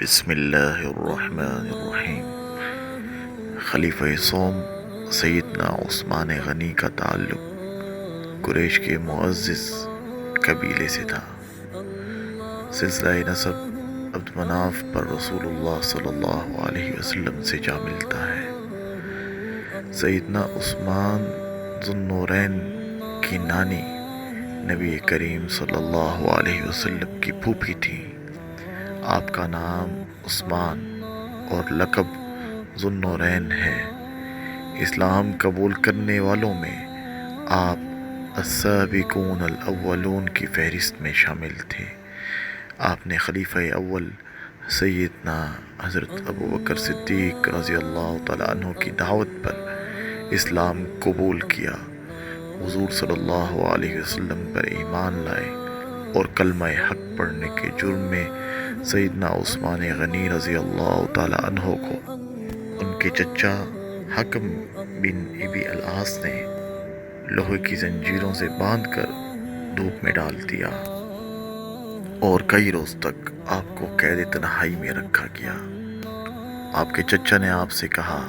بسم اللہ الرحمن الرحیم۔ خلیفہ سوم سیدنا عثمان غنی کا تعلق قریش کے معزز قبیلے سے تھا۔ سلسلہ نسب عبد مناف پر رسول اللہ صلی اللہ علیہ وسلم سے جا ملتا ہے۔ سیدنا عثمان ذو النورین کی نانی نبی کریم صلی اللہ علیہ وسلم کی پھوپھی تھی۔ آپ کا نام عثمان اور لقب ذو النورین ہے۔ اسلام قبول کرنے والوں میں آپ السابقون الاولون کی فہرست میں شامل تھے۔ آپ نے خلیفہ اول سیدنا حضرت ابوبکر صدیق رضی اللہ تعالیٰ عنہ کی دعوت پر اسلام قبول کیا، حضور صلی اللہ علیہ وسلم پر ایمان لائے اور کلمہ حق پڑھنے کے جرم میں سیدنا عثمان غنی رضی اللہ تعالیٰ عنہ کو ان کے چچا حکم بن ابی العاص نے لوہے کی زنجیروں سے باندھ کر دھوپ میں ڈال دیا اور کئی روز تک آپ کو قید تنہائی میں رکھا گیا۔ آپ کے چچا نے آپ سے کہا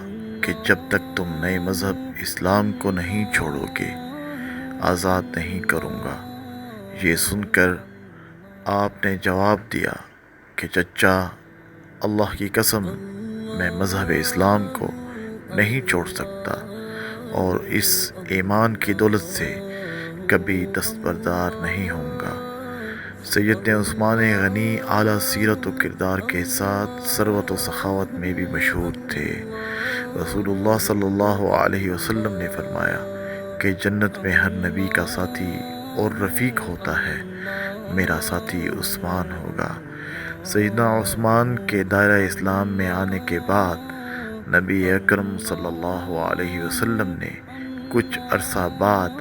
کہ جب تک تم نئے مذہب اسلام کو نہیں چھوڑو گے آزاد نہیں کروں گا۔ یہ سن کر آپ نے جواب دیا کہ چچا، اللہ کی قسم میں مذہب اسلام کو نہیں چھوڑ سکتا اور اس ایمان کی دولت سے کبھی دستبردار نہیں ہوں گا۔ سیدنا عثمان غنی اعلیٰ سیرت و کردار کے ساتھ ثروت و سخاوت میں بھی مشہور تھے۔ رسول اللہ صلی اللہ علیہ وسلم نے فرمایا کہ جنت میں ہر نبی کا ساتھی اور رفیق ہوتا ہے، میرا ساتھی عثمان ہوگا۔ سیدنا عثمان کے دائرہ اسلام میں آنے کے بعد نبی اکرم صلی اللہ علیہ وسلم نے کچھ عرصہ بعد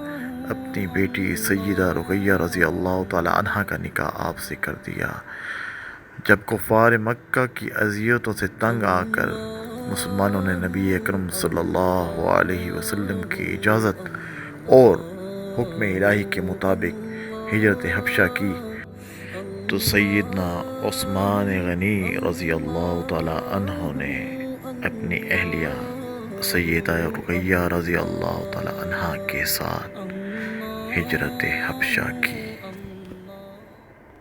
اپنی بیٹی سیدہ رقیہ رضی اللہ تعالی عنہ کا نکاح آپ سے کر دیا۔ جب کفار مکہ کی اذیتوں سے تنگ آ کر مسلمانوں نے نبی اکرم صلی اللہ علیہ وسلم کی اجازت اور حکم الہی کے مطابق ہجرت حبشہ کی تو سیدنا عثمان غنی رضی اللہ تعالی عنہ نے اپنی اہلیہ سیدہ رقیہ رضی اللہ تعالی عنہ کے ساتھ ہجرت حبشہ کی۔